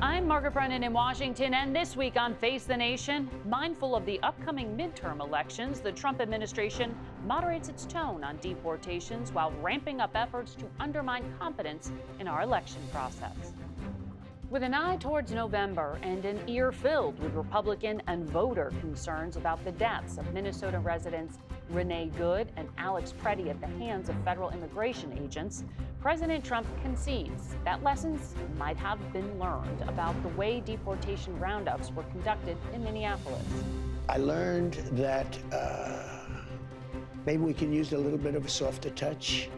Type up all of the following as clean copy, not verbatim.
I'm Margaret Brennan in Washington, and this week on Face the Nation, mindful of the upcoming midterm elections, the Trump administration moderates its tone on deportations while ramping up efforts to undermine confidence in our election process. With an eye towards November and an ear filled with Republican and voter concerns about the deaths of Minnesota residents Renee Good and Alex Preddy at the hands of federal immigration agents, President Trump concedes that lessons might have been learned about the way deportation roundups were conducted in Minneapolis. I learned that maybe we can use a little bit of a softer touch,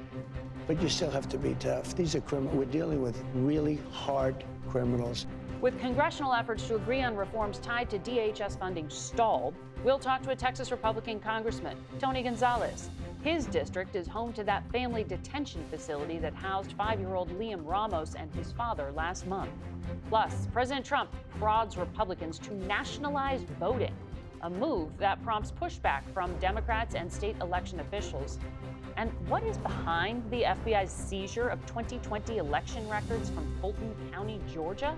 but you still have to be tough. These are criminals. We're dealing with really hard criminals. With congressional efforts to agree on reforms tied to DHS funding stalled, we'll talk to a Texas Republican congressman, Tony Gonzales. His district is home to that family detention facility that housed 5-year-old Liam Ramos and his father last month. Plus, President Trump prods Republicans to nationalize voting, a move that prompts pushback from Democrats and state election officials. And what is behind the FBI's seizure of 2020 election records from Fulton County, Georgia?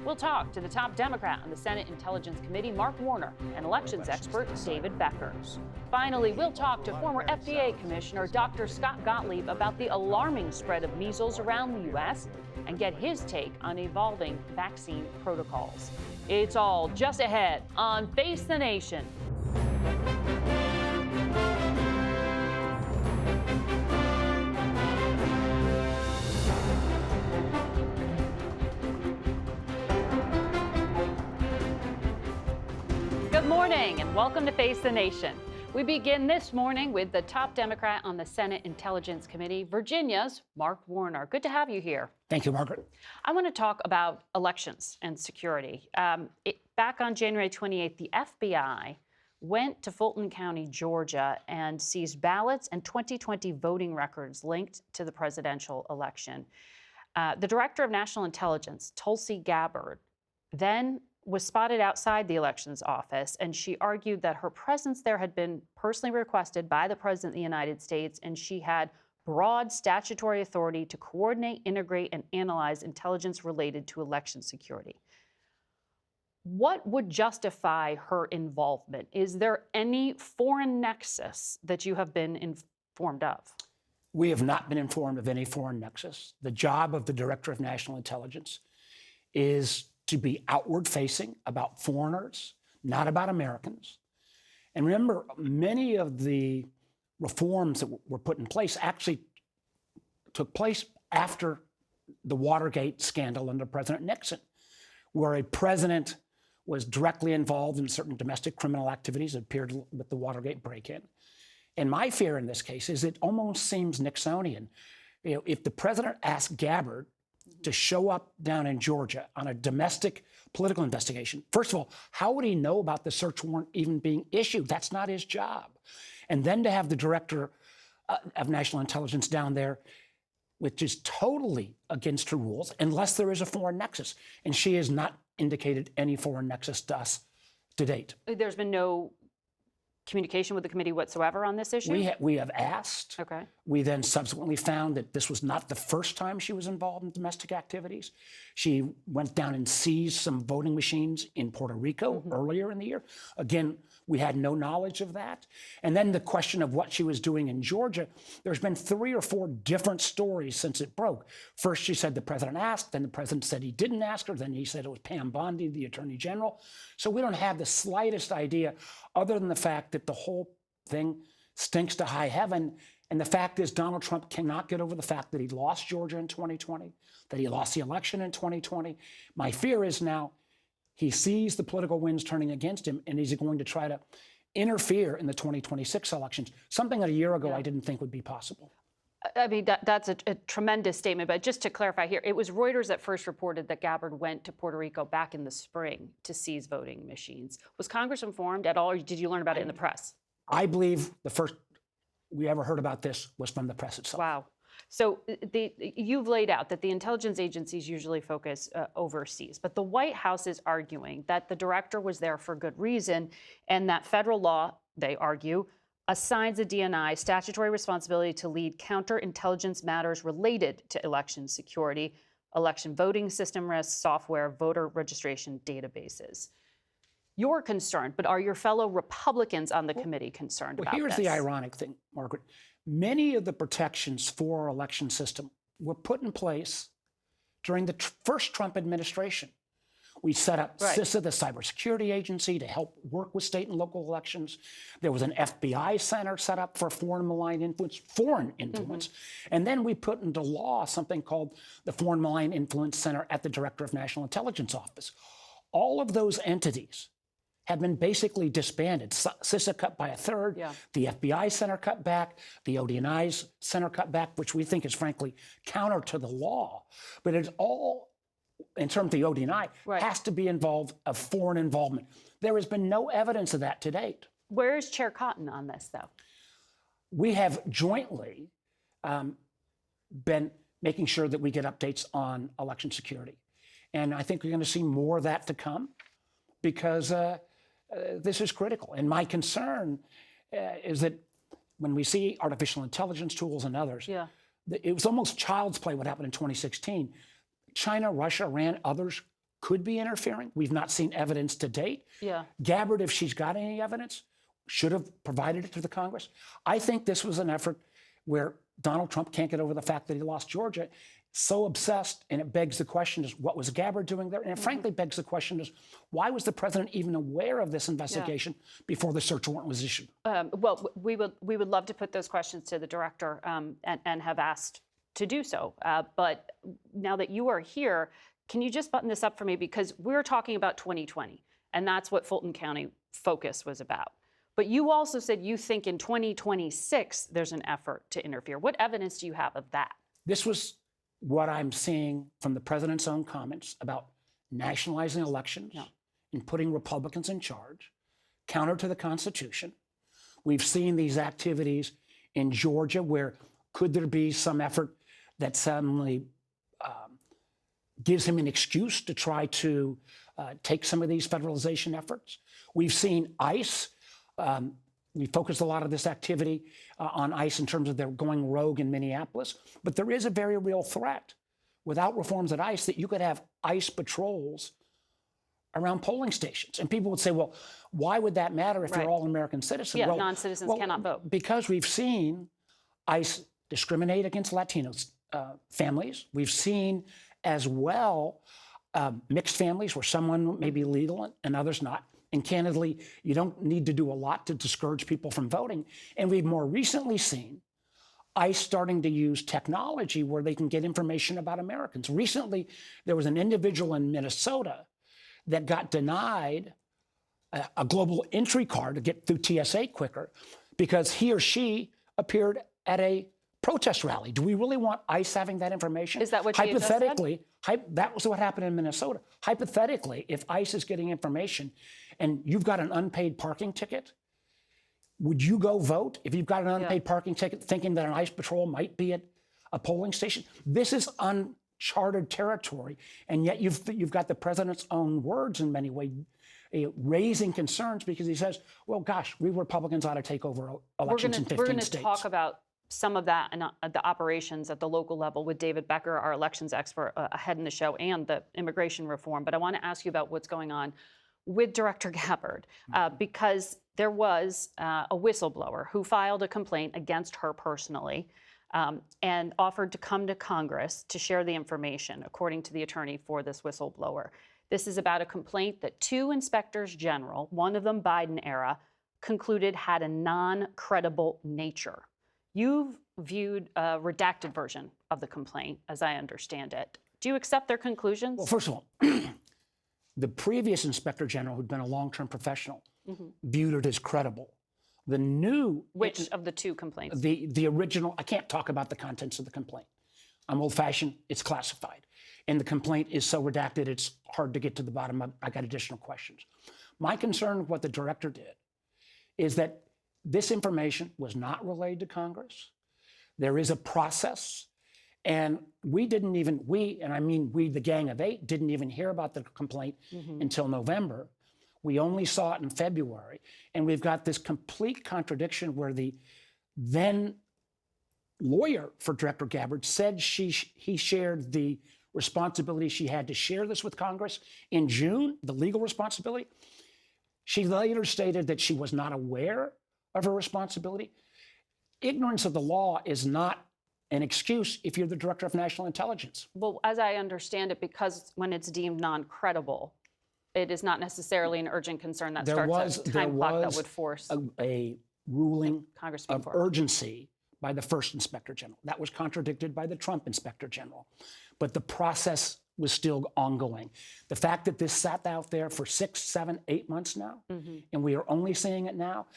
We'll talk to the top Democrat on the Senate Intelligence Committee, Mark Warner, and elections expert David Becker. Finally, we'll talk to former FDA Commissioner Dr. Scott Gottlieb about the alarming spread of measles around the U.S. and get his take on evolving vaccine protocols. It's all just ahead on Face the Nation. Good morning and welcome to Face the Nation. We begin this morning with the top Democrat on the Senate Intelligence Committee, Virginia's Mark Warner. Good to have you here. Thank you, Margaret. I want to talk about elections and security. Back on January 28th, the FBI went to Fulton County, Georgia, and seized ballots and 2020 voting records linked to the presidential election. The Director of National Intelligence, Tulsi Gabbard, then was spotted outside the elections office, and she argued that her presence there had been personally requested by the President of the United States, and she had broad statutory authority to coordinate, integrate, and analyze intelligence related to election security. What would justify her involvement? Is there any foreign nexus that you have been informed of? We have not been informed of any foreign nexus. The job of the Director of National Intelligence is to be outward-facing about foreigners, not about Americans. And remember, many of the reforms that were put in place actually took place after the Watergate scandal under President Nixon, where a president was directly involved in certain domestic criminal activities that appeared with the Watergate break-in. And my fear in this case is it almost seems Nixonian. You know, if the president asked Gabbard to show up down in Georgia on a domestic political investigation, first of all, how would he know about the search warrant even being issued? That's not his job. And then to have the Director of National Intelligence down there, which is totally against her rules, unless there is a foreign nexus. And she has not indicated any foreign nexus to us to date. There's been no communication with the committee whatsoever on this issue? We have asked. Okay. We then subsequently found that this was not the first time she was involved in domestic activities. She went down and seized some voting machines in Puerto Rico earlier in the year. Again, we had no knowledge of that. And then the question of what she was doing in Georgia, there's been 3 or 4 different stories since it broke. First, she said the president asked, then the president said he didn't ask her, then he said it was Pam Bondi, the attorney general. So we don't have the slightest idea, other than the fact that the whole thing stinks to high heaven. And the fact is, Donald Trump cannot get over the fact that he lost Georgia in 2020, that he lost the election in 2020. My fear is now he sees the political winds turning against him, and he's going to try to interfere in the 2026 elections, something that a year ago I didn't think would be possible. I mean, that's a tremendous statement. But just to clarify here, it was Reuters that first reported that Gabbard went to Puerto Rico back in the spring to seize voting machines. Was Congress informed at all, or did you learn about it in the press? I believe the first we ever heard about this was from the press itself. Wow. So you've laid out that the intelligence agencies usually focus overseas, but the White House is arguing that the director was there for good reason and that federal law, they argue, assigns the DNI statutory responsibility to lead counterintelligence matters related to election security. election voting system risks, software, voter registration databases. You're concerned, but are your fellow Republicans on the committee concerned about this? Here's the ironic thing, Margaret. Many of the protections for our election system were put in place during the first Trump administration. We set up CISA, the cybersecurity agency, to help work with state and local elections. There was an FBI center set up for foreign malign influence. And then we put into law something called the Foreign Malign Influence Center at the Director of National Intelligence Office. All of those entities have been basically disbanded. CISA cut by a third, the FBI center cut back, the ODNI's center cut back, which we think is frankly counter to the law. But it's all, in terms of the ODNI, has to be involved of foreign involvement. There has been no evidence of that to date. Where is Chair Cotton on this, though? We have jointly been making sure that we get updates on election security. And I think we're going to see more of that to come, because this is critical. And my concern is that when we see artificial intelligence tools and others, it was almost child's play what happened in 2016. China, Russia, Iran, others could be interfering. We've not seen evidence to date. Gabbard, if she's got any evidence, should have provided it to the Congress. I think this was an effort where Donald Trump can't get over the fact that he lost Georgia. So obsessed, and it begs the question is, what was Gabbard doing there? And it frankly begs the question is, why was the president even aware of this investigation before the search warrant was issued? Well, we would love to put those questions to the director and have asked to do so. But now that you are here, can you just button this up for me? Because we're talking about 2020, and that's what Fulton County Focus was about. But you also said you think in 2026 there's an effort to interfere. What evidence do you have of that? This was what I'm seeing from the president's own comments about nationalizing elections and putting Republicans in charge, counter to the Constitution. We've seen these activities in Georgia, where could there be some effort that suddenly gives him an excuse to try to take some of these federalization efforts? We've seen ICE. We focused a lot of this activity on ICE in terms of their going rogue in Minneapolis. But there is a very real threat without reforms at ICE that you could have ICE patrols around polling stations. And people would say, well, why would that matter if they're all American citizens? Yeah, non-citizens cannot vote. Because we've seen ICE discriminate against Latino families. We've seen as well mixed families where someone may be legal and others not. And candidly, you don't need to do a lot to discourage people from voting. And we've more recently seen ICE starting to use technology where they can get information about Americans. Recently, there was an individual in Minnesota that got denied a global entry card to get through TSA quicker because he or she appeared at a protest rally. Do we really want ICE having that information? Is that what you just said? Hypothetically, that was what happened in Minnesota. Hypothetically, if ICE is getting information and you've got an unpaid parking ticket, would you go vote if you've got an unpaid parking ticket thinking that an ICE patrol might be at a polling station? This is uncharted territory, and yet you've got the president's own words in many ways raising concerns because he says, well, gosh, we Republicans ought to take over elections in 15 states. We're going to talk about some of that and the operations at the local level with David Becker, our elections expert, ahead in the show, and the immigration reform. But I want to ask you about what's going on with Director Gabbard, because there was a whistleblower who filed a complaint against her personally and offered to come to Congress to share the information, according to the attorney for this whistleblower. This is about a complaint that 2 inspectors general, one of them Biden era, concluded had a non-credible nature. You've viewed a redacted version of the complaint, as I understand it. Do you accept their conclusions? Well, first of all, the previous inspector general, who'd been a long-term professional, viewed it as credible. The new... Which of the 2 complaints? The original, I can't talk about the contents of the complaint. I'm old-fashioned, it's classified. And the complaint is so redacted, it's hard to get to the bottom of. I got additional questions. My concern with what the director did is that this information was not relayed to Congress. There is a process. And we didn't even, and I mean we, the Gang of 8, didn't even hear about the complaint until November. We only saw it in February. And we've got this complete contradiction where the then lawyer for Director Gabbard said he shared the responsibility she had to share this with Congress in June, the legal responsibility. She later stated that she was not aware of her responsibility. Ignorance of the law is not an excuse if you're the Director of National Intelligence. Well, as I understand it, because when it's deemed non-credible, it is not necessarily an urgent concern that starts a time clock that would force a ruling Congress of urgency by the first Inspector General. That was contradicted by the Trump Inspector General. But the process was still ongoing. The fact that this sat out there for 6, 7, 8 months now, and we are only seeing it now,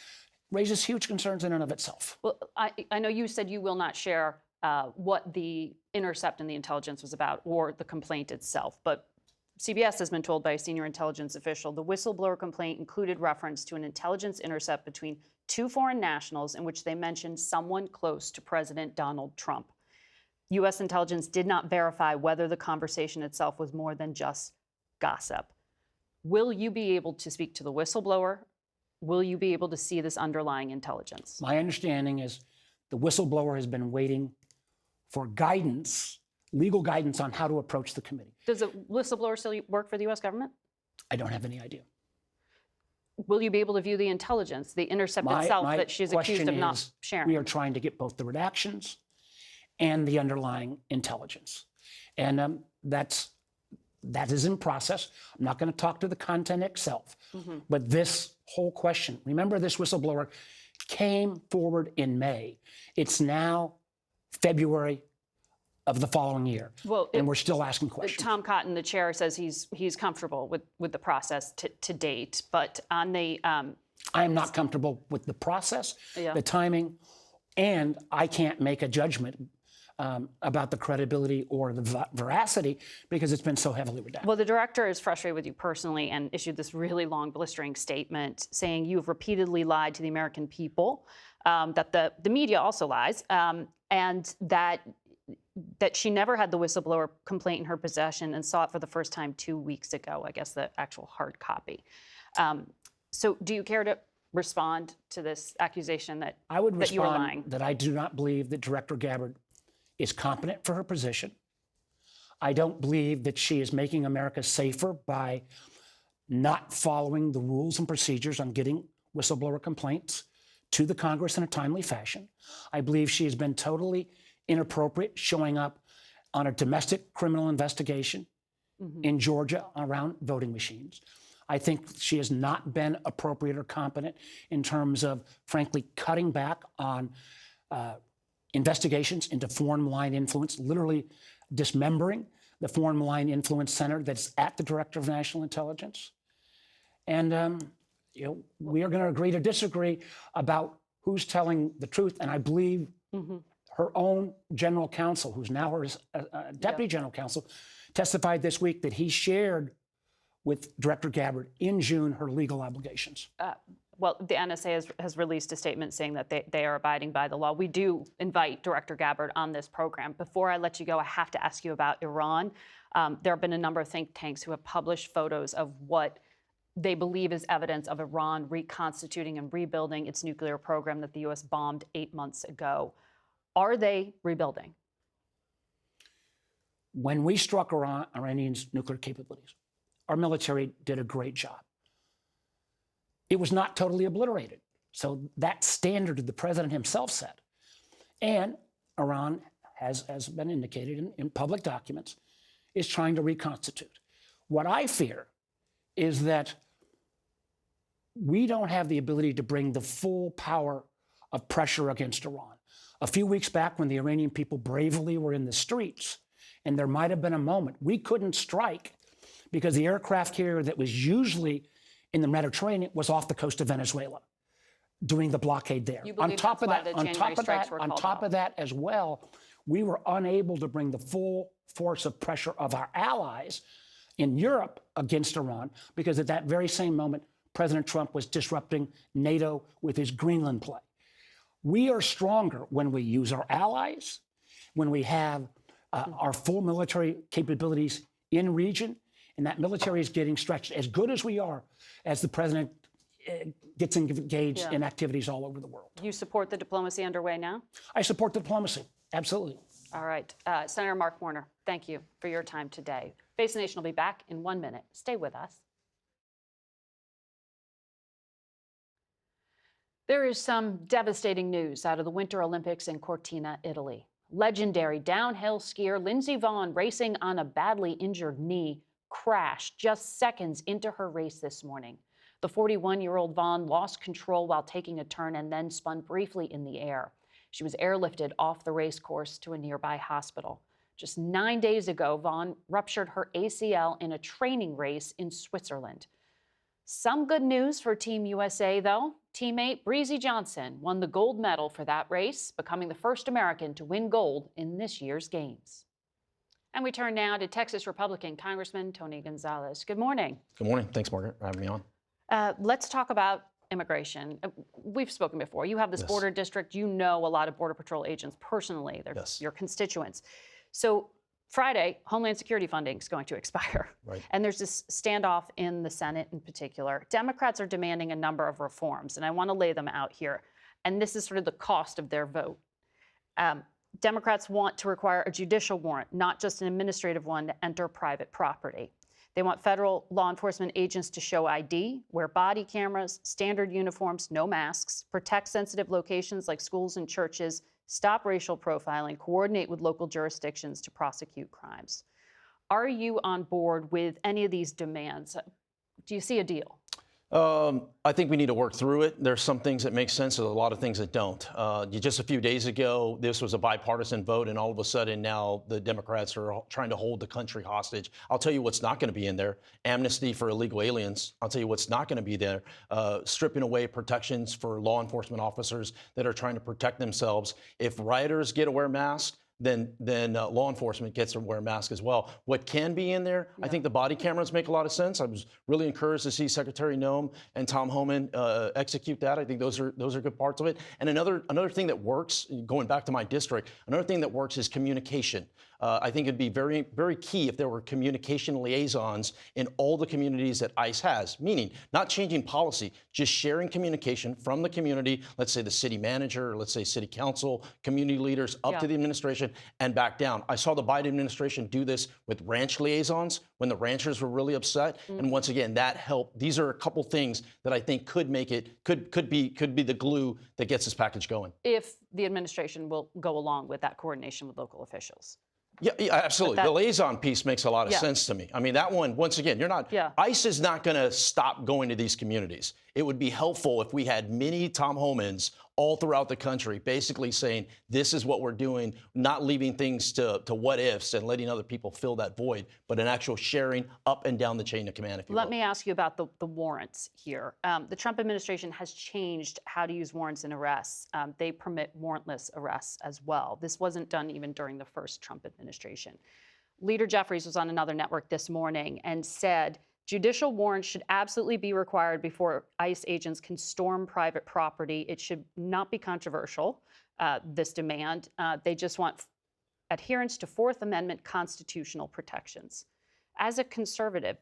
raises huge concerns in and of itself. Well, I know you said you will not share what the intercept in the intelligence was about or the complaint itself, but CBS has been told by a senior intelligence official the whistleblower complaint included reference to an intelligence intercept between 2 foreign nationals in which they mentioned someone close to President Donald Trump. U.S. intelligence did not verify whether the conversation itself was more than just gossip. Will you be able to speak to the whistleblower? Will you be able to see this underlying intelligence? My understanding is the whistleblower has been waiting for guidance, legal guidance on how to approach the committee. Does a whistleblower still work for the U.S. government? I don't have any idea. Will you be able to view the intelligence, the intercept itself that she's accused of not sharing? We are trying to get both the redactions and the underlying intelligence. And that is in process. I'm not going to talk to the content itself, but this whole question, remember this whistleblower came forward in May. It's now February of the following year, and we're still asking questions. Tom Cotton, the chair, says he's comfortable with the process to date, but on the I am not comfortable with the process, the timing, and I can't make a judgment about the credibility or the veracity because it's been so heavily redacted. Well, the director is frustrated with you personally and issued this really long, blistering statement saying you have repeatedly lied to the American people, that the media also lies, and that she never had the whistleblower complaint in her possession and saw it for the first time 2 weeks ago, I guess the actual hard copy. So do you care to respond to this accusation that I would that you are lying? respond that I do not believe that Director Gabbard is competent for her position. I don't believe that she is making America safer by not following the rules and procedures on getting whistleblower complaints to the Congress in a timely fashion. I believe she has been totally inappropriate showing up on a domestic criminal investigation in Georgia around voting machines. I think she has not been appropriate or competent in terms of, frankly, cutting back on investigations into foreign malign influence, literally dismembering the Foreign Malign Influence Center that's at the Director of National Intelligence. And we are going to agree to disagree about who's telling the truth. And I believe her own general counsel, who's now her deputy general counsel, testified this week that he shared with Director Gabbard in June her legal obligations. Well, the NSA has released a statement saying that they are abiding by the law. We do invite Director Gabbard on this program. Before I let you go, I have to ask you about Iran. There have been a number of think tanks who have published photos of what they believe is evidence of Iran reconstituting and rebuilding its nuclear program that the U.S. bombed 8 months ago. Are they rebuilding? When we struck Iranians' nuclear capabilities, our military did a great job. It was not totally obliterated. So that standard the president himself set. And Iran, has been indicated in public documents, is trying to reconstitute. What I fear is that we don't have the ability to bring the full power of pressure against Iran. A few weeks back when the Iranian people bravely were in the streets, and there might have been a moment, we couldn't strike because the aircraft carrier that was usually in the Mediterranean was off the coast of Venezuela doing the blockade there. On top of that as well, we were unable to bring the full force of pressure of our allies in Europe against Iran because at that very same moment, President Trump was disrupting NATO with his Greenland play. We are stronger when we use our allies, when we have our full military capabilities in region, and that military is getting stretched as good as we are as the president gets engaged in activities all over the world. You support the diplomacy underway now? I support the diplomacy, absolutely. All right. Senator Mark Warner, thank you for your time today. Face the Nation will be back in 1 minute. Stay with us. There is some devastating news out of the Winter Olympics in Cortina, Italy. Legendary downhill skier Lindsey Vonn, racing on a badly injured knee, crashed just seconds into her race this morning. The 41-year-old Vonn lost control while taking a turn and then spun briefly in the air. She was airlifted off the race course to a nearby hospital. Just 9 days ago, Vonn ruptured her ACL in a training race in Switzerland. Some good news for Team USA, though. Teammate Breezy Johnson won the gold medal for that race, becoming the first American to win gold in this year's Games. And we turn now to Texas Republican Congressman Tony Gonzales. Good morning. Good morning. Thanks, Margaret, for having me on. Let's talk about immigration. We've spoken before. You have this border district. You know a lot of Border Patrol agents personally. They're your constituents. So Friday, Homeland Security funding is going to expire. Right. And there's this standoff in the Senate in particular. Democrats are demanding a number of reforms, and I want to lay them out here. And this is sort of the cost of their vote. Democrats want to require a judicial warrant, not just an administrative one, to enter private property. They want federal law enforcement agents to show ID, wear body cameras, standard uniforms, no masks, protect sensitive locations like schools and churches, stop racial profiling, coordinate with local jurisdictions to prosecute crimes. Are you on board with any of these demands? Do you see a deal? I think we need to work through it. There's some things that make sense, there's a lot of things that don't. Just a few days ago, this was a bipartisan vote, and all of a sudden now the Democrats are trying to hold the country hostage. I'll tell you what's not going to be in there. Amnesty for illegal aliens. I'll tell you what's not going to be there. Stripping away protections for law enforcement officers that are trying to protect themselves. If rioters get to wear masks, then law enforcement gets to wear masks as well. What can be in there, I think the body cameras make a lot of sense. I was really encouraged to see Secretary Noem and Tom Homan execute that. I think those are good parts of it. And another thing that works, going back to my district, another thing that works is communication. I think it'd be very, very key if there were communication liaisons in all the communities that ICE has, meaning not changing policy, just sharing communication from the community, let's say the city manager, let's say city council, community leaders, up to the administration and back down. I saw the Biden administration do this with ranch liaisons when the ranchers were really upset. And once again, that helped. These are a couple things that I think could make it, could be the glue that gets this package going. If the administration will go along with that coordination with local officials. Yeah, absolutely. The liaison piece makes a lot of sense to me. I mean, that one, once again, ICE is not going to stop going to these communities. It would be helpful if we had many Tom Homans all throughout the country basically saying, this is what we're doing, not leaving things to what ifs and letting other people fill that void, but an actual sharing up and down the chain of command, if you will. Let me ask you about the warrants here. The Trump administration has changed how to use warrants in arrests. They permit warrantless arrests as well. This wasn't done even during the first Trump administration. Leader Jeffries was on another network this morning and said, judicial warrants should absolutely be required before ICE agents can storm private property. It should not be controversial, this demand. They just want adherence to Fourth Amendment constitutional protections. As a conservative,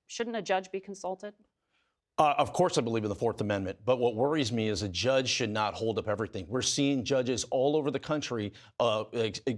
shouldn't a judge be consulted? Of course, I believe in the Fourth Amendment, but what worries me is a judge should not hold up everything. We're seeing judges all over the country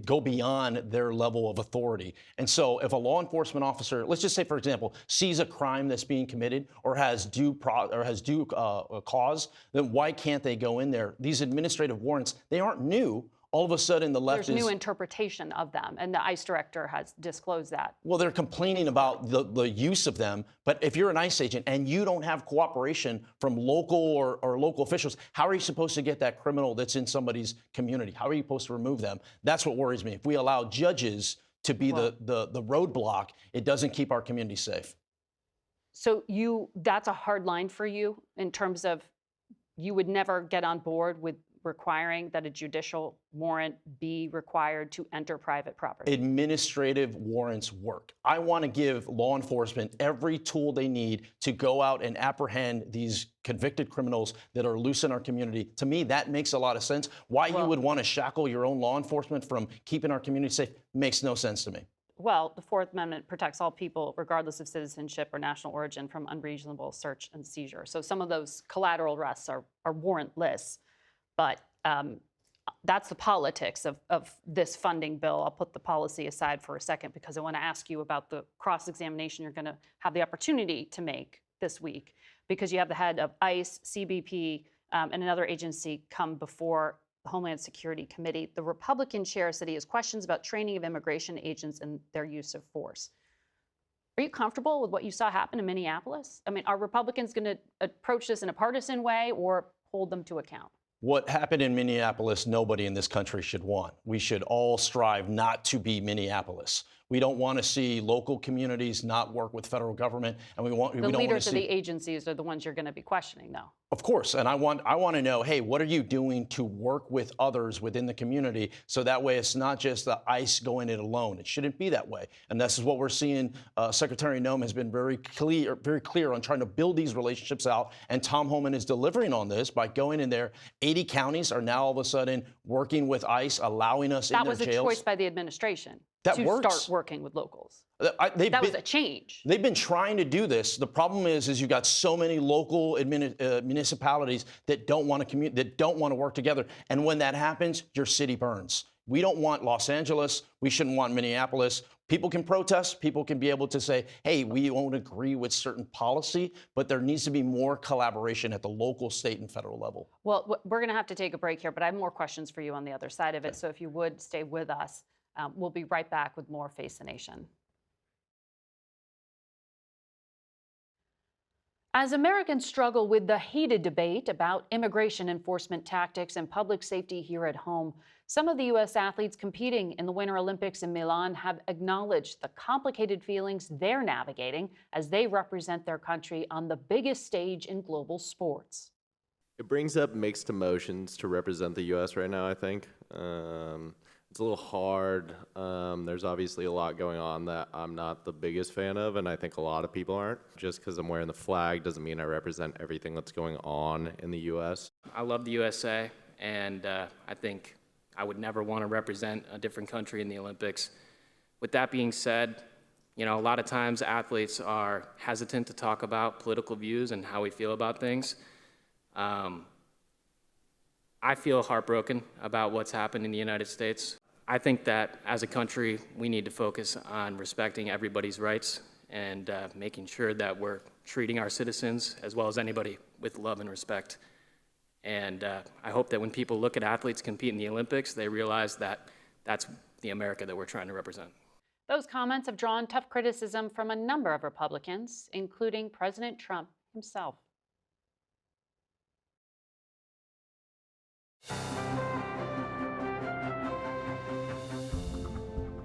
go beyond their level of authority. And so if a law enforcement officer, let's just say, for example, sees a crime that's being committed or has due cause, then why can't they go in there? These administrative warrants, they aren't new. All of a sudden, the left There's new interpretation of them, and the ICE director has disclosed that. Well, they're complaining about the use of them, but if you're an ICE agent and you don't have cooperation from local or local officials, how are you supposed to get that criminal that's in somebody's community? How are you supposed to remove them? That's what worries me. If we allow judges to be the roadblock, it doesn't keep our community safe. So that's a hard line for you in terms of you would never get on board with requiring that a judicial warrant be required to enter private property? Administrative warrants work. I want to give law enforcement every tool they need to go out and apprehend these convicted criminals that are loose in our community. To me, that makes a lot of sense. Why you would want to shackle your own law enforcement from keeping our community safe makes no sense to me. Well, the Fourth Amendment protects all people, regardless of citizenship or national origin, from unreasonable search and seizure. So some of those collateral arrests are warrantless. But that's the politics of this funding bill. I'll put the policy aside for a second because I want to ask you about the cross-examination you're going to have the opportunity to make this week, because you have the head of ICE, CBP, and another agency come before the Homeland Security Committee. The Republican chair said he has questions about training of immigration agents and their use of force. Are you comfortable with what you saw happen in Minneapolis? I mean, are Republicans going to approach this in a partisan way or hold them to account? What happened in Minneapolis, nobody in this country should want. We should all strive not to be Minneapolis. We don't want to see local communities not work with federal government, and we don't want to see... The leaders of the agencies are the ones you're going to be questioning, though. Of course, and I want to know, hey, what are you doing to work with others within the community, so that way it's not just the ICE going it alone. It shouldn't be that way, and this is what we're seeing. Secretary Noem has been very clear on trying to build these relationships out, and Tom Homan is delivering on this by going in there. 80 counties are now all of a sudden working with ICE, allowing us in their jails. That was a choice by the administration to start working with locals. That was a change. They've been trying to do this. The problem is you've got so many local municipalities that don't want to that don't want to work together. And when that happens, your city burns. We don't want Los Angeles. We shouldn't want Minneapolis. People can protest. People can be able to say, hey, we won't agree with certain policy, but there needs to be more collaboration at the local, state, and federal level. Well, we're going to have to take a break here, but I have more questions for you on the other side of it. So if you would stay with us, we'll be right back with more Face the Nation. As Americans struggle with the heated debate about immigration enforcement tactics and public safety here at home, some of the U.S. athletes competing in the Winter Olympics in Milan have acknowledged the complicated feelings they're navigating as they represent their country on the biggest stage in global sports. It brings up mixed emotions to represent the U.S. right now, I think. It's a little hard. There's obviously a lot going on that I'm not the biggest fan of, and I think a lot of people aren't. Just because I'm wearing the flag doesn't mean I represent everything that's going on in the U.S. I love the USA, and I think I would never want to represent a different country in the Olympics. With that being said, you know, a lot of times athletes are hesitant to talk about political views and how we feel about things. I feel heartbroken about what's happened in the United States. I think that as a country, we need to focus on respecting everybody's rights and making sure that we're treating our citizens as well as anybody with love and respect. And I hope that when people look at athletes compete in the Olympics, they realize that that's the America that we're trying to represent. Those comments have drawn tough criticism from a number of Republicans, including President Trump himself.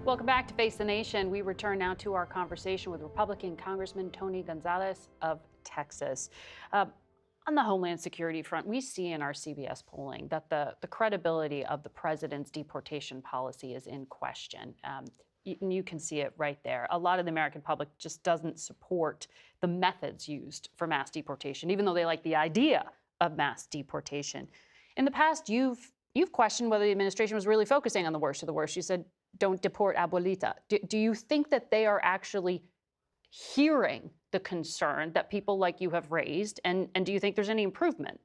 Welcome back to Face the Nation. We return now to our conversation with Republican Congressman Tony Gonzales of Texas. On the Homeland Security front, we see in our CBS polling that the credibility of the president's deportation policy is in question. You can see it right there. A lot of the American public just doesn't support the methods used for mass deportation, even though they like the idea of mass deportation. In the past, you've questioned whether the administration was really focusing on the worst of the worst. You said, don't deport abuelita. Do you think that they are actually hearing the concern that people like you have raised? And do you think there's any improvement?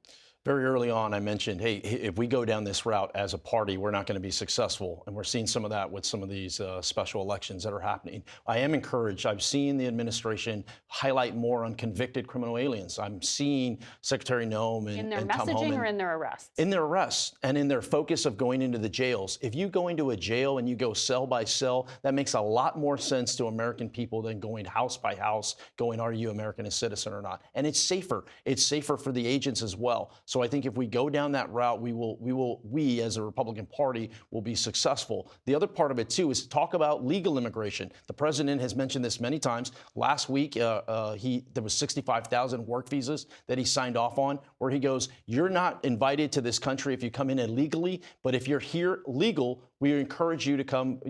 Very early on, I mentioned, hey, if we go down this route as a party, we're not going to be successful. And we're seeing some of that with some of these special elections that are happening. I am encouraged. I've seen the administration highlight more on convicted criminal aliens. I'm seeing Secretary Noem and Tom Homan. In their messaging or in their arrests? In their arrests and in their focus of going into the jails. If you go into a jail and you go cell by cell, that makes a lot more sense to American people than going house by house, going, are you American a citizen or not? And it's safer. It's safer for the agents as well. So I think if we go down that route, we as a Republican Party will be successful. The other part of it too is to talk about legal immigration. The president has mentioned this many times. Last week, there was 65,000 work visas that he signed off on, where he goes, you're not invited to this country if you come in illegally, but if you're here legal, we encourage you to come,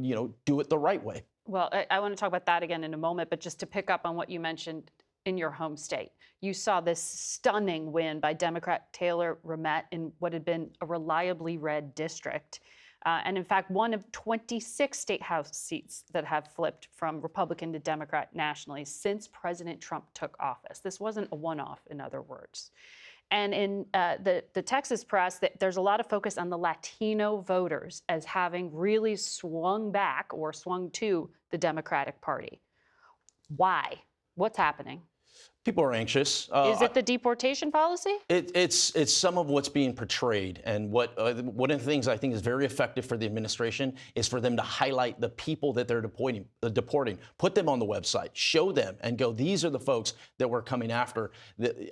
do it the right way. Well, I want to talk about that again in a moment, but just to pick up on what you mentioned in your home state. You saw this stunning win by Democrat Taylor Ramett in what had been a reliably red district. And in fact, one of 26 state house seats that have flipped from Republican to Democrat nationally since President Trump took office. This wasn't a one-off, in other words. And in the Texas press, there's a lot of focus on the Latino voters as having really swung back or swung to the Democratic Party. Why? What's happening? People are anxious. Is it the deportation policy? It's some of what's being portrayed, and one of the things I think is very effective for the administration is for them to highlight the people that they're deporting, put them on the website, show them, and go, these are the folks that we're coming after.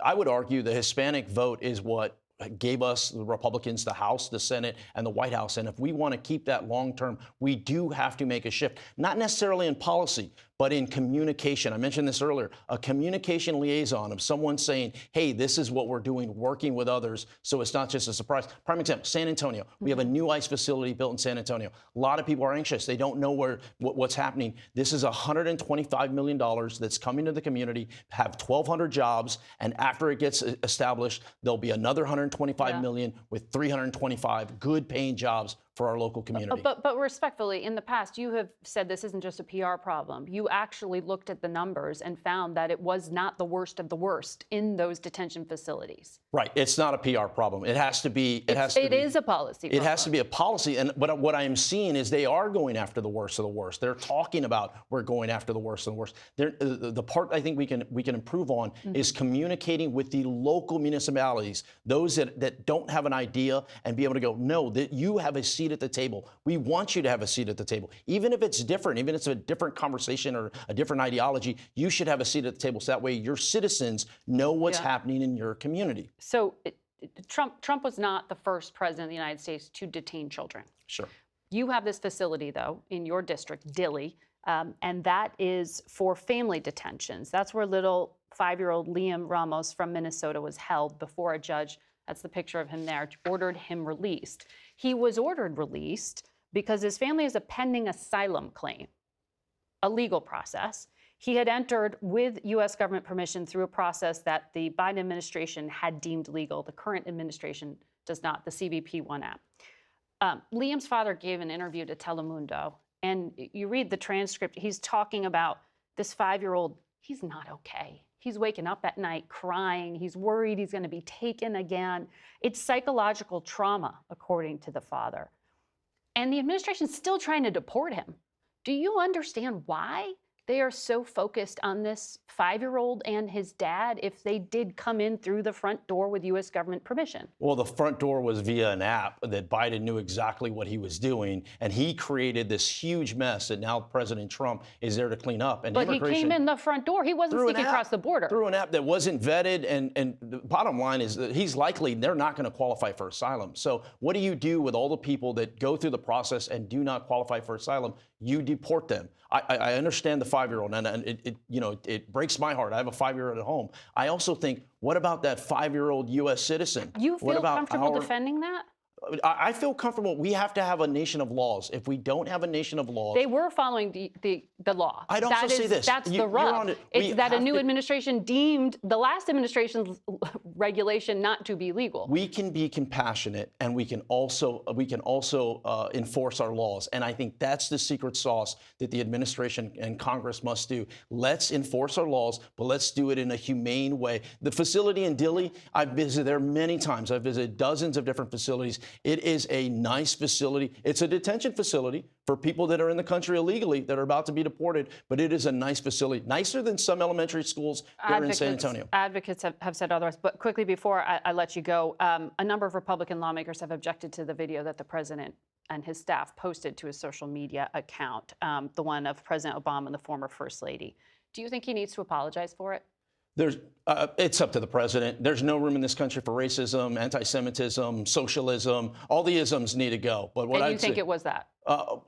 I would argue the Hispanic vote is what gave us, the Republicans, the House, the Senate, and the White House. And if we want to keep that long term, we do have to make a shift, not necessarily in policy, but in communication. I mentioned this earlier, a communication liaison of someone saying, hey, this is what we're doing, working with others, so it's not just a surprise. Prime example, San Antonio. We have a new ICE facility built in San Antonio. A lot of people are anxious. They don't know what's happening. This is $125 million that's coming to the community, have 1,200 jobs, and after it gets established, there'll be another $125 million with 325 good paying jobs for our local community. But respectfully, in the past, you have said this isn't just a PR problem. You actually looked at the numbers and found that it was not the worst of the worst in those detention facilities. Right. It's not a PR problem. It has to be. It is a policy problem. It has to be a policy. And what I am seeing is they are going after the worst of the worst. They're talking about we're going after the worst of the worst. The part I think we can improve on is communicating with the local municipalities, those that don't have an idea, and be able to go, no, that you have a seat at the table. We want you to have a seat at the table. Even if it's different, even if it's a different conversation or a different ideology, you should have a seat at the table so that way your citizens know what's happening in your community. So Trump was not the first president of the United States to detain children. Sure. You have this facility, though, in your district, Dilley, and that is for family detentions. That's where little 5-year-old Liam Ramos from Minnesota was held before a judge. That's the picture of him there, ordered him released. He was ordered released because his family has a pending asylum claim, a legal process. He had entered with U.S. government permission through a process that the Biden administration had deemed legal. The current administration does not, the CBP One app. Liam's father gave an interview to Telemundo, and you read the transcript. He's talking about this 5-year-old. He's not okay. He's waking up at night crying. He's worried he's going to be taken again. It's psychological trauma, according to the father. And the administration's still trying to deport him. Do you understand why they are so focused on this 5-year-old and his dad if they did come in through the front door with U.S. government permission? Well, the front door was via an app that Biden knew exactly what he was doing, and he created this huge mess that now President Trump is there to clean up. And but he came in the front door. He wasn't sneaking across the border. Through an app that wasn't vetted, and the bottom line is that they're not going to qualify for asylum. So what do you do with all the people that go through the process and do not qualify for asylum? You deport them. I understand the 5-year-old, and it breaks my heart. I have a 5-year-old at home. I also think, what about that 5-year-old U.S. citizen? You feel comfortable defending that? I feel comfortable. We have to have a nation of laws. If we don't have a nation of laws, they were following the law. I'd also say this. That's the rub. It's that a new administration deemed the last administration's regulation not to be legal. We can be compassionate, and we can also enforce our laws. And I think that's the secret sauce that the administration and Congress must do. Let's enforce our laws, but let's do it in a humane way. The facility in Dilley, I've visited there many times. I've visited dozens of different facilities. It is a nice facility. It's a detention facility for people that are in the country illegally that are about to be deported, but it is a nice facility, nicer than some elementary schools that are in San Antonio. Advocates have said otherwise. But quickly before I let you go, a number of Republican lawmakers have objected to the video that the president and his staff posted to his social media account, the one of President Obama and the former First Lady. Do you think he needs to apologize for it? It's up to the president. There's no room in this country for racism, anti-Semitism, socialism. All the isms need to go. But what and you think it was that?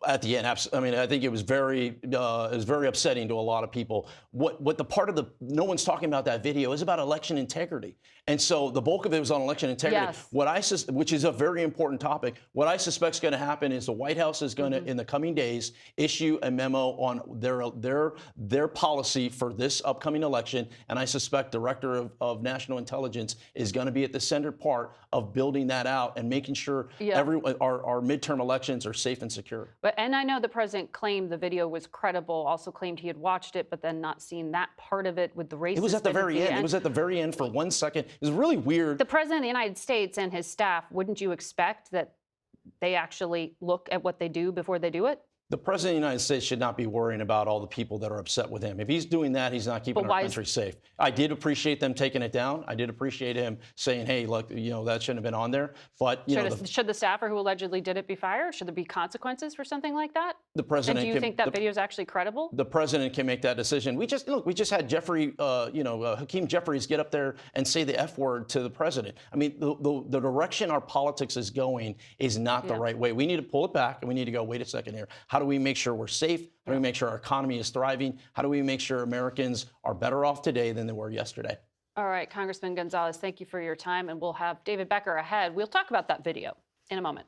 At the end, I mean, I think it was very upsetting to a lot of people. What the part of no one's talking about that video is about election integrity, and so the bulk of it was on election integrity. Yes. Which is a very important topic. What I suspect is going to happen is the White House is going to, in the coming days, issue a memo on their policy for this upcoming election, and I suspect Director of National Intelligence is going to be at the center part of building that out and making sure our midterm elections are safe and secure. Sure. And I know the president claimed the video was credible, also claimed he had watched it, but then not seen that part of it with the racist. It was at the very end. It was at the very end for 1 second. It was really weird. The president of the United States and his staff, wouldn't you expect that they actually look at what they do before they do it? The president of the United States should not be worrying about all the people that are upset with him. If he's doing that, he's not keeping our country safe. I did appreciate them taking it down. I did appreciate him saying, hey, look, that shouldn't have been on there. But, should the staffer who allegedly did it be fired? Should there be consequences for something like that? The president. And do you think that video is actually credible? The president can make that decision. We just had Jeffrey, Hakeem Jeffries get up there and say the F word to the president. I mean, the direction our politics is going is not the right way. We need to pull it back and we need to go, wait a second here. How do we make sure we're safe? How do we make sure our economy is thriving? How do we make sure Americans are better off today than they were yesterday? All right, Congressman Gonzales, thank you for your time. And we'll have David Becker ahead. We'll talk about that video in a moment.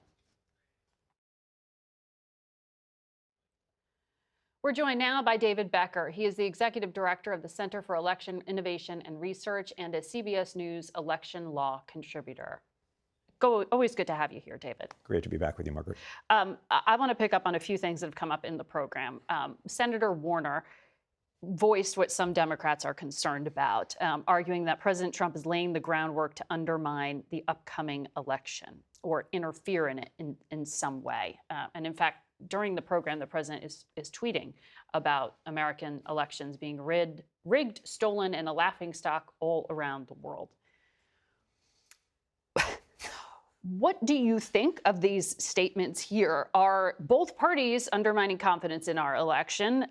We're joined now by David Becker. He is the executive director of the Center for Election Innovation and Research and a CBS News election law contributor. Always good to have you here, David. Great to be back with you, Margaret. I want to pick up on a few things that have come up in the program. Senator Warner voiced what some Democrats are concerned about, arguing that President Trump is laying the groundwork to undermine the upcoming election or interfere in it in some way. And in fact, during the program, the president is tweeting about American elections being rigged, stolen, and a laughingstock all around the world. What do you think of these statements here? Are both parties undermining confidence in our election?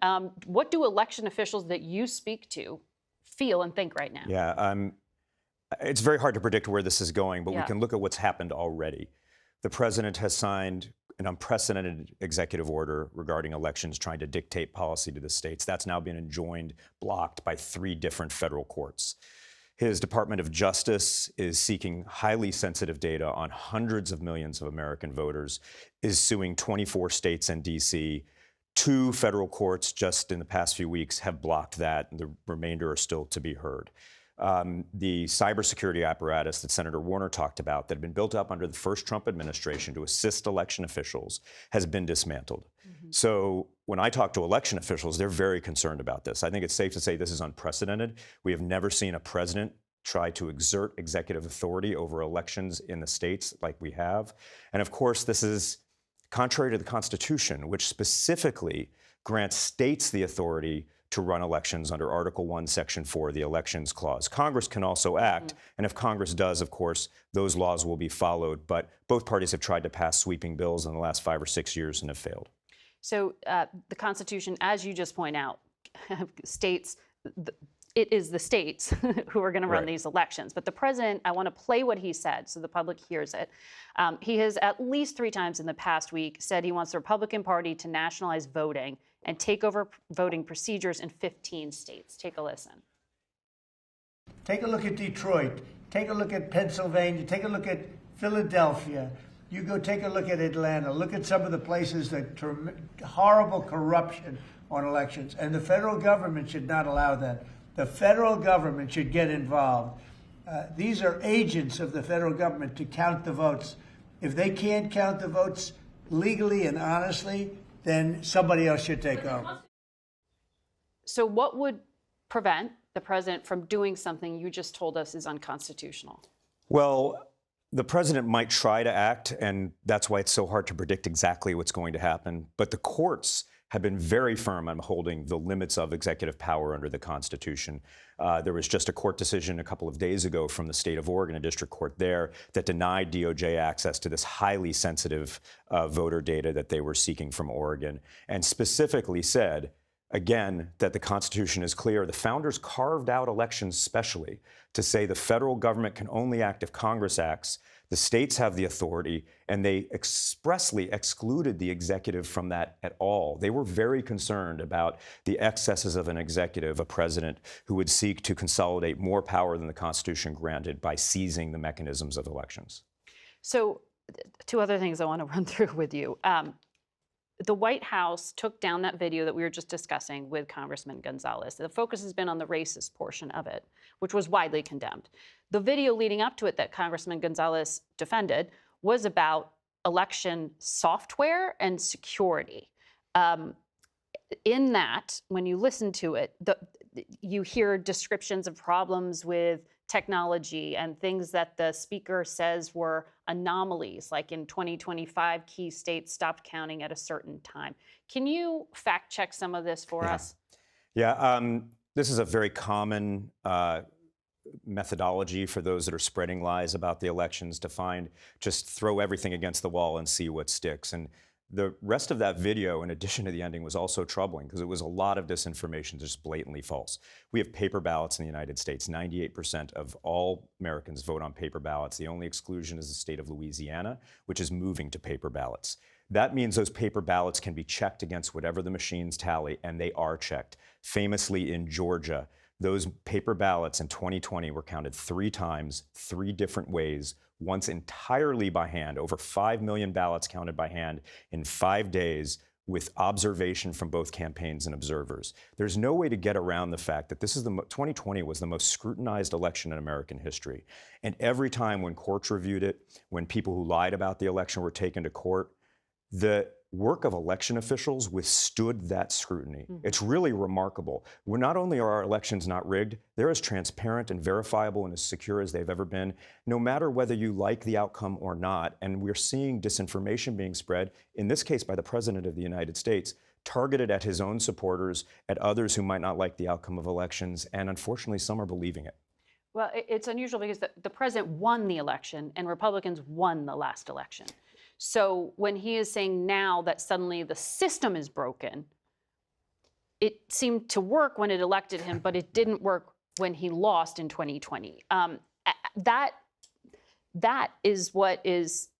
What do election officials that you speak to feel and think right now? Yeah, it's very hard to predict where this is going, but we can look at what's happened already. The president has signed an unprecedented executive order regarding elections, trying to dictate policy to the states. That's now been enjoined, blocked by 3 different federal courts. His Department of Justice is seeking highly sensitive data on hundreds of millions of American voters, is suing 24 states and D.C. 2 federal courts just in the past few weeks have blocked that, and the remainder are still to be heard. The cybersecurity apparatus that Senator Warner talked about that had been built up under the first Trump administration to assist election officials has been dismantled. So when I talk to election officials, they're very concerned about this. I think it's safe to say this is unprecedented. We have never seen a president try to exert executive authority over elections in the states like we have. And of course, this is contrary to the Constitution, which specifically grants states the authority to run elections under Article 1, Section 4, the Elections Clause. Congress can also act, and if Congress does, of course, those laws will be followed. But both parties have tried to pass sweeping bills in the last 5 or 6 years and have failed. So the Constitution, as you just point out, states, it is the states who are going to run these elections. But the president, I want to play what he said so the public hears it. He has at least 3 times in the past week said he wants the Republican Party to nationalize voting and take over voting procedures in 15 states. Take a listen. Take a look at Detroit. Take a look at Pennsylvania. Take a look at Philadelphia. You go take a look at Atlanta. Look at some of the places that horrible corruption on elections. And the federal government should not allow that. The federal government should get involved. These are agents of the federal government to count the votes. If they can't count the votes legally and honestly, then somebody else should take over. So what would prevent the president from doing something you just told us is unconstitutional? Well, the president might try to act, and that's why it's so hard to predict exactly what's going to happen. But the courts have been very firm on holding the limits of executive power under the Constitution. There was just a court decision a couple of days ago from the state of Oregon, a district court there, that denied DOJ access to this highly sensitive voter data that they were seeking from Oregon, and specifically said, again, that the Constitution is clear. The founders carved out elections specially to say the federal government can only act if Congress acts. The states have the authority, and they expressly excluded the executive from that at all. They were very concerned about the excesses of an executive, a president who would seek to consolidate more power than the Constitution granted by seizing the mechanisms of elections. So 2 other things I want to run through with you. The White House took down that video that we were just discussing with Congressman Gonzales. The focus has been on the racist portion of it, which was widely condemned. The video leading up to it that Congressman Gonzales defended was about election software and security. In that, when you listen to it, you hear descriptions of problems with technology and things that the speaker says were anomalies, like in 2025, key states stopped counting at a certain time. Can you fact check some of this for us? Yeah, this is a very common methodology for those that are spreading lies about the elections, to just throw everything against the wall and see what sticks. And the rest of that video, in addition to the ending, was also troubling because it was a lot of disinformation, just blatantly false. We have paper ballots in the United States. 98% of all Americans vote on paper ballots. The only exclusion is the state of Louisiana, which is moving to paper ballots. That means those paper ballots can be checked against whatever the machines tally, and they are checked. Famously in Georgia, those paper ballots in 2020 were counted 3 times, 3 different ways, once entirely by hand, over 5 million ballots counted by hand in 5 days, with observation from both campaigns and observers. There's no way to get around the fact that 2020 was the most scrutinized election in American history. And every time when courts reviewed it, when people who lied about the election were taken to court, the work of election officials withstood that scrutiny. It's really remarkable. Not only are our elections not rigged, they're as transparent and verifiable and as secure as they've ever been, no matter whether you like the outcome or not. And we're seeing disinformation being spread, in this case by the President of the United States, targeted at his own supporters, at others who might not like the outcome of elections, and unfortunately some are believing it. Well, it's unusual because the president won the election and Republicans won the last election. So when he is saying now that suddenly the system is broken, it seemed to work when it elected him, but it didn't work when he lost in 2020. That is what is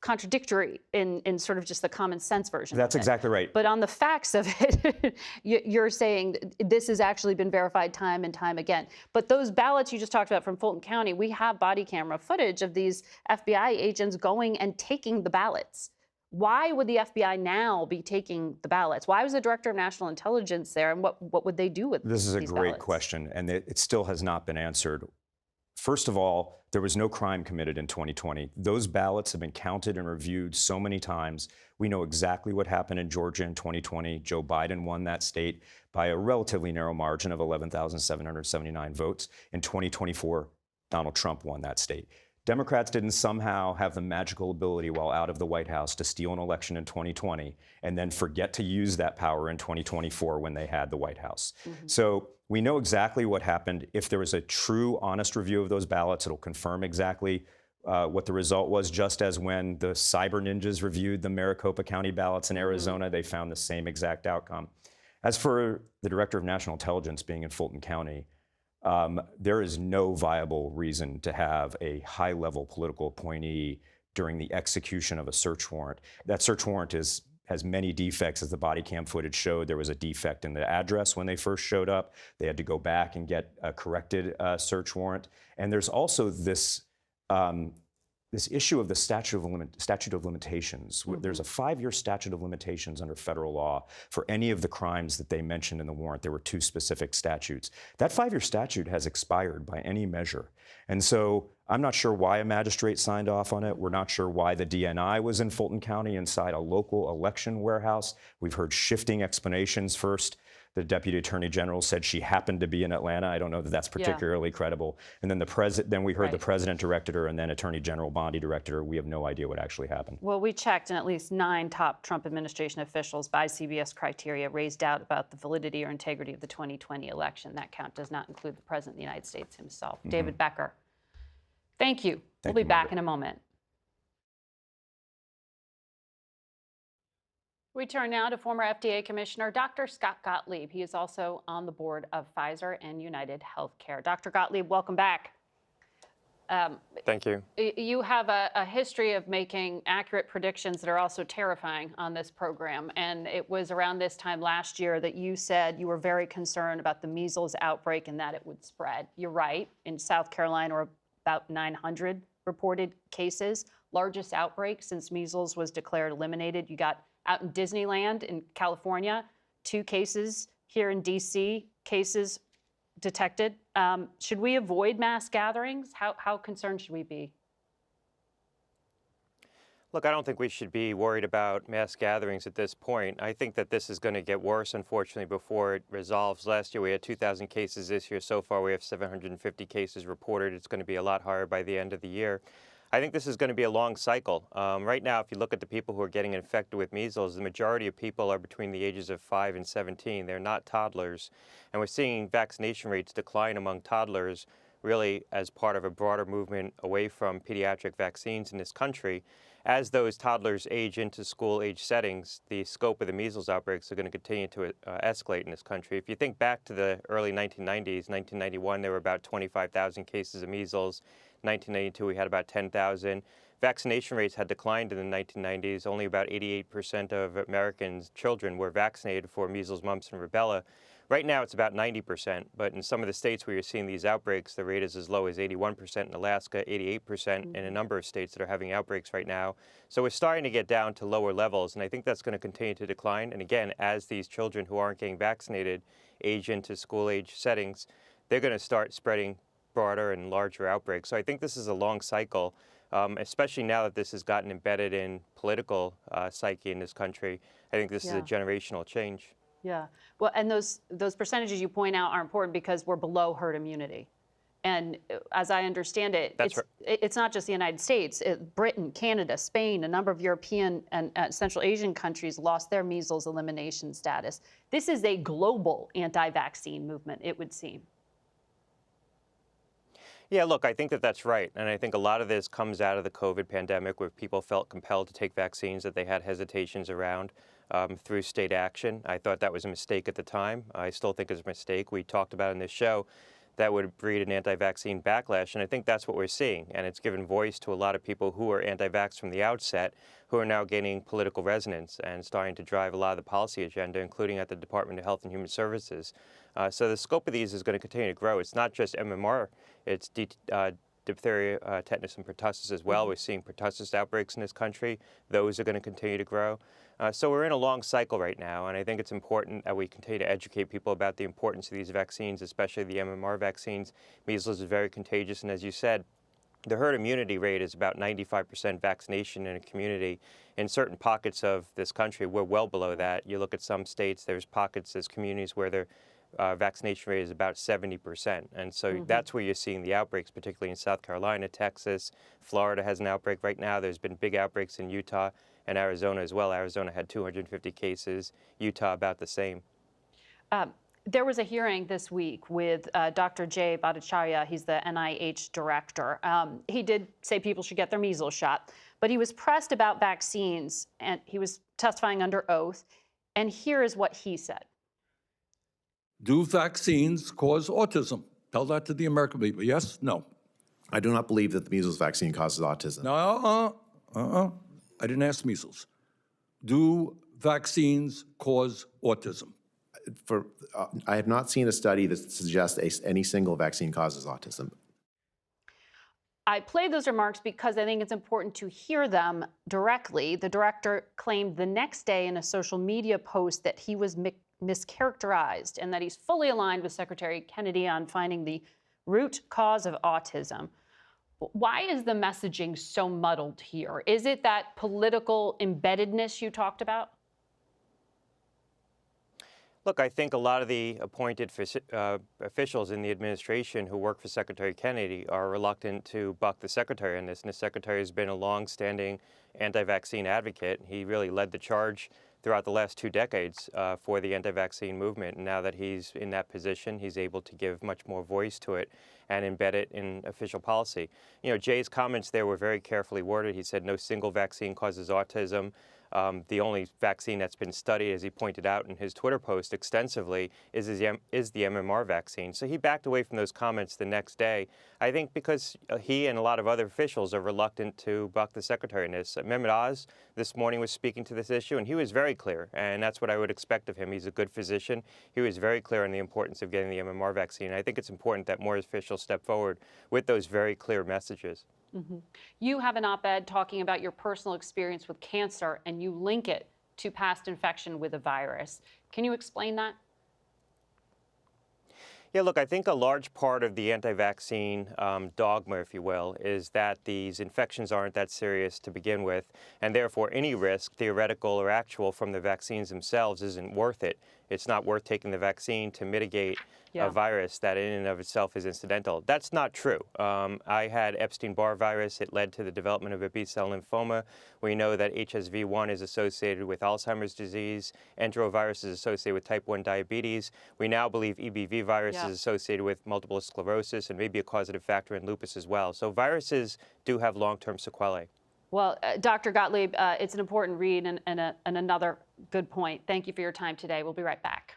contradictory in sort of just the common sense version. That's exactly right. But on the facts of it, you're saying this has actually been verified time and time again. But those ballots you just talked about from Fulton County, we have body camera footage of these FBI agents going and taking the ballots. Why would the FBI now be taking the ballots? Why was the Director of National Intelligence there, and what would they do with these ballots? This is a great question, and it still has not been answered. First of all, there was no crime committed in 2020. Those ballots have been counted and reviewed so many times. We know exactly what happened in Georgia in 2020. Joe Biden won that state by a relatively narrow margin of 11,779 votes. In 2024, Donald Trump won that state. Democrats didn't somehow have the magical ability while out of the White House to steal an election in 2020 and then forget to use that power in 2024 when they had the White House. So we know exactly what happened. If there was a true, honest review of those ballots, it'll confirm exactly what the result was, just as when the cyber ninjas reviewed the Maricopa County ballots in Arizona, they found the same exact outcome. As for the Director of National Intelligence being in Fulton County, there is no viable reason to have a high-level political appointee during the execution of a search warrant. That search warrant has many defects, as the body cam footage showed. There was a defect in the address when they first showed up. They had to go back and get a corrected search warrant. And there's also this issue of the statute of limitations. There's a 5-year statute of limitations under federal law for any of the crimes that they mentioned in the warrant. There were 2 specific statutes. That 5-year statute has expired by any measure. And so I'm not sure why a magistrate signed off on it. We're not sure why the DNI was in Fulton County inside a local election warehouse. We've heard shifting explanations. First, the Deputy Attorney General said she happened to be in Atlanta. I don't know that that's particularly credible. And then then we heard the President directed her, and then Attorney General Bondi directed her. We have no idea what actually happened. Well, we checked, and at least 9 top Trump administration officials by CBS criteria raised doubt about the validity or integrity of the 2020 election. That count does not include the President of the United States himself. David Becker, thank you. We'll be back in a moment. We turn now to former FDA Commissioner Dr. Scott Gottlieb. He is also on the board of Pfizer and United Healthcare. Dr. Gottlieb, welcome back. Thank you. You have a history of making accurate predictions that are also terrifying on this program. And it was around this time last year that you said you were very concerned about the measles outbreak and that it would spread. You're right. In South Carolina, or about 900 reported cases, largest outbreak since measles was declared eliminated. You got out in Disneyland in California, 2 cases. Here in DC, cases detected. Should we avoid mass gatherings? How concerned should we be? Look, I don't think we should be worried about mass gatherings at this point. I think that this is going to get worse, unfortunately, before it resolves. Last year, we had 2,000 cases. This year, so far, we have 750 cases reported. It's going to be a lot higher by the end of the year. I think this is going to be a long cycle. Right now, if you look at the people who are getting infected with measles, the majority of people are between the ages of 5 and 17. They're not toddlers. And we're seeing vaccination rates decline among toddlers, really as part of a broader movement away from pediatric vaccines in this country. As those toddlers age into school-age settings, the scope of the measles outbreaks are going to continue to escalate in this country. If you think back to the early 1990s, 1991, there were about 25,000 cases of measles. 1992, we had about 10,000. Vaccination rates had declined in the 1990s. Only about 88% of Americans, children, were vaccinated for measles, mumps, and rubella. Right now, it's about 90%, but in some of the states where you're seeing these outbreaks, the rate is as low as 81% in Alaska, 88% in a number of states that are having outbreaks right now. So we're starting to get down to lower levels, and I think that's going to continue to decline. And again, as these children who aren't getting vaccinated age into school-age settings, they're going to start spreading broader and larger outbreaks. So I think this is a long cycle, especially now that this has gotten embedded in political psyche in this country. I think this is a generational change. Yeah, well, and those percentages you point out are important because we're below herd immunity. And as I understand it, it's not just the United States. Britain, Canada, Spain, a number of European and Central Asian countries lost their measles elimination status. This is a global anti-vaccine movement, it would seem. Yeah, look, I think that that's right. And I think a lot of this comes out of the COVID pandemic where people felt compelled to take vaccines that they had hesitations around through state action. I thought that was a mistake at the time. I still think it's a mistake. We talked about in this show that would breed an anti-vaccine backlash, and I think that's what we're seeing. And it's given voice to a lot of people who are anti-vax from the outset, who are now gaining political resonance and starting to drive a lot of the policy agenda, including at the Department of Health and Human Services. So the scope of these is going to continue to grow. It's not just MMR, it's diphtheria, tetanus, and pertussis as well. We're seeing pertussis outbreaks in this country. Those are going to continue to grow. So we're in a long cycle right now, and I think it's important that we continue to educate people about the importance of these vaccines, especially the MMR vaccines. Measles is very contagious, and as you said, the herd immunity rate is about 95% vaccination in a community. In certain pockets of this country, we're well below that. You look at some states, there's pockets, there's communities where their vaccination rate is about 70%. And so that's where you're seeing the outbreaks, particularly in South Carolina, Texas. Florida has an outbreak right now. There's been big outbreaks in Utah and Arizona as well. Arizona had 250 cases, Utah about the same. There was a hearing this week with Dr. Jay Bhattacharya. He's the NIH director. He did say people should get their measles shot, but he was pressed about vaccines, and he was testifying under oath. And here is what he said. Do vaccines cause autism? Tell that to the American people. Yes? No? I do not believe that the measles vaccine causes autism. No, I didn't ask measles. Do vaccines cause autism? I have not seen a study that suggests any single vaccine causes autism. I played those remarks because I think it's important to hear them directly. The director claimed the next day in a social media post that he was mischaracterized and that he's fully aligned with Secretary Kennedy on finding the root cause of autism. Why is the messaging so muddled here? Is it that political embeddedness you talked about? Look, I think a lot of the appointed officials in the administration who work for Secretary Kennedy are reluctant to buck the secretary on this. And the secretary has been a long-standing anti-vaccine advocate. He really led the charge throughout the last 2 decades for the anti-vaccine movement. And now that he's in that position, he's able to give much more voice to it and embed it in official policy. You know, Jay's comments there were very carefully worded. He said no single vaccine causes autism. The only vaccine that's been studied, as he pointed out in his Twitter post extensively, is the MMR vaccine. So he backed away from those comments the next day, I think because he and a lot of other officials are reluctant to buck the secretary in this. Mehmet Oz this morning was speaking to this issue, and he was very clear, and that's what I would expect of him. He's a good physician. He was very clear on the importance of getting the MMR vaccine. I think it's important that more officials step forward with those very clear messages. You have an op-ed talking about your personal experience with cancer, and you link it to past infection with a virus. Can you explain that? Yeah, look, I think a large part of the anti-vaccine dogma, if you will, is that these infections aren't that serious to begin with, and therefore any risk, theoretical or actual, from the vaccines themselves isn't worth it. It's not worth taking the vaccine to mitigate a virus that in and of itself is incidental. That's not true. I had Epstein-Barr virus. It led to the development of a B-cell lymphoma. We know that HSV-1 is associated with Alzheimer's disease. Enterovirus is associated with type 1 diabetes. We now believe EBV virus is associated with multiple sclerosis and maybe a causative factor in lupus as well. So viruses do have long-term sequelae. Well, Dr. Gottlieb, it's an important read and another good point. Thank you for your time today. We'll be right back.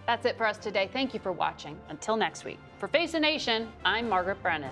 That's it for us today. Thank you for watching. Until next week. For Face the Nation, I'm Margaret Brennan.